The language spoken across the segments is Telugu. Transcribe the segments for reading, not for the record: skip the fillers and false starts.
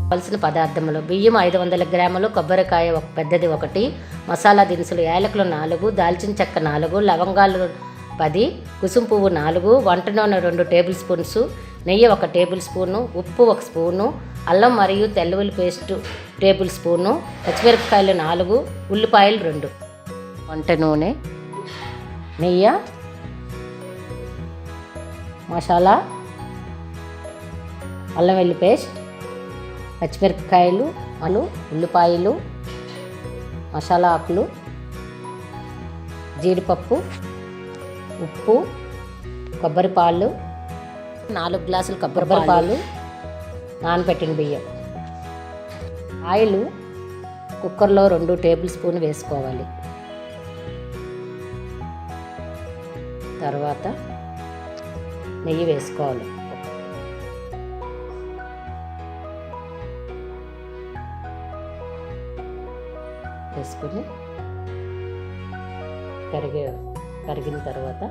కావలసిన పదార్థములు: బియ్యం 500 గ్రాములు, కొబ్బరికాయ పెద్దది 1, మసాలా దినుసులు యాలకులు 4, దాల్చిన చెక్క 4, లవంగాలు 10, కుసుమ పువ్వు 4, వంట నూనె 2 టేబుల్ స్పూన్స్, నెయ్యి 1 టేబుల్ స్పూను, ఉప్పు 1 స్పూను, అల్లం మరియు తెల్లఉల్లి పేస్ట్ టేబుల్ స్పూను, పచ్చిమిరపకాయలు 4, ఉల్లిపాయలు 2. వంట నూనె, నెయ్యి, మసాలా, అల్లం వెల్లుల్లి పేస్ట్, పచ్చిమిరపకాయలు, ఉల్లిపాయలు, మసాలా ఆకులు, జీడిపప్పు, ఉప్పు, కొబ్బరి పాలు, 4 గ్లాసులు కొబ్బరి పాలు, నానబెట్టిన బియ్యం. ఆయిల్ కుక్కర్లో 2 టేబుల్ స్పూన్ వేసుకోవాలి. తర్వాత నెయ్యి వేసుకోవాలి. వేసుకొని కరిగిన తర్వాత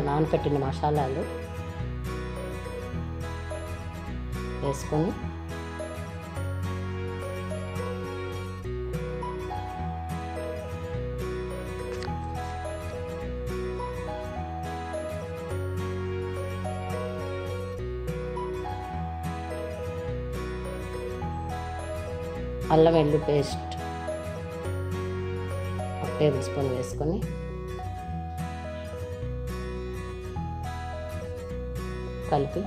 నానబెట్టిన మసాలాలు వేసుకొని అల్లం వెల్లుల్లి పేస్ట్ 1 టేబుల్ స్పూన్ వేసుకొని కలిపి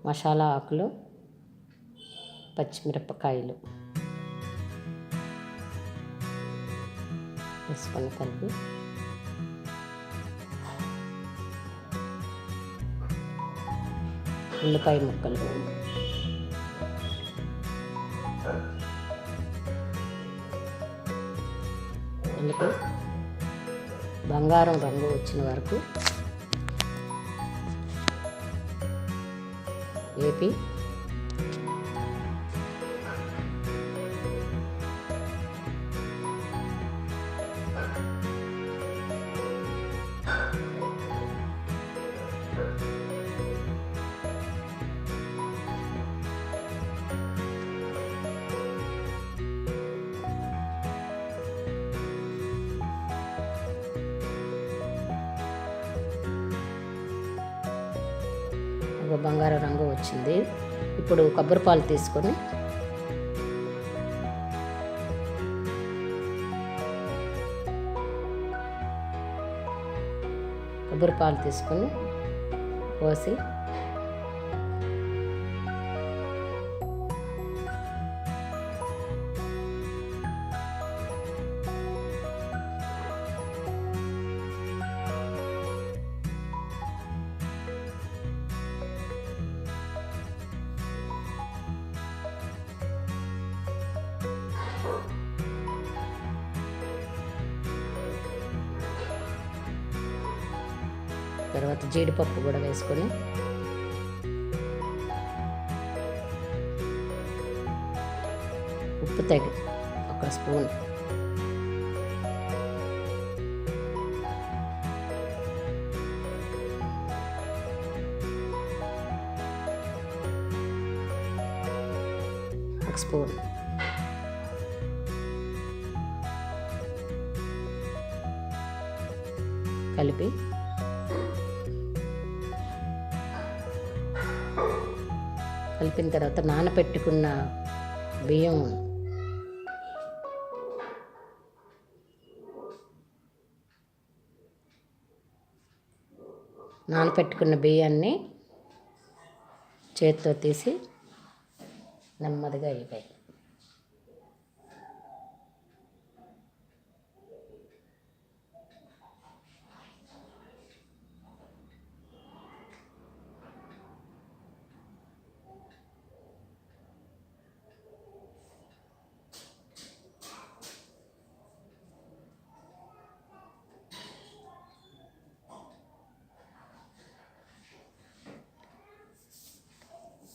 మసాలా ఆకులు, పచ్చిమిరపకాయలు వేసుకొని కలిపి ఉల్లిపాయ ముక్కలు కలిపి బంగారం రంగు వచ్చిన వరకు వేపి బంగారు రంగు వచ్చింది. ఇప్పుడు కొబ్బరి పాలు తీసుకొని పోసి తర్వాత జీడిపప్పు కూడా వేసుకొని ఉప్పు 1 స్పూన్, కలిపి కలిపిన తర్వాత నానబెట్టుకున్న బియ్యం బియ్యాన్ని చేతితో తీసి నెమ్మదిగా అయిపోయి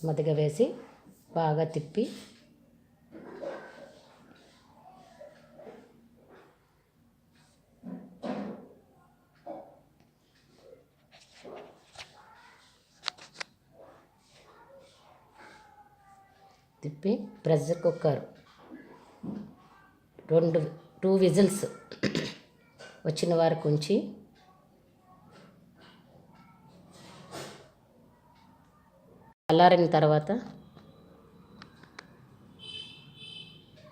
మధ్యగా వేసి బాగా తిప్పి ప్రెషర్ కుక్కర్ 2 విజిల్స్ వచ్చిన వరకు ఉంచి చల్లారిన తర్వాత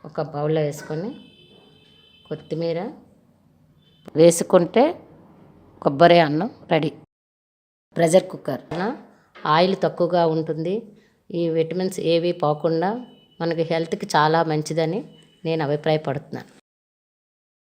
ఒక బౌల్లో వేసుకొని కొత్తిమీర వేసుకుంటే కొబ్బరి అన్నం రెడీ. ప్రెషర్ కుక్కర్ ఆయిల్ తక్కువగా ఉంటుంది. ఈ విటమిన్స్ ఏవి పోకుండా మనకి హెల్త్కి చాలా మంచిదని నేను అభిప్రాయపడుతున్నాను.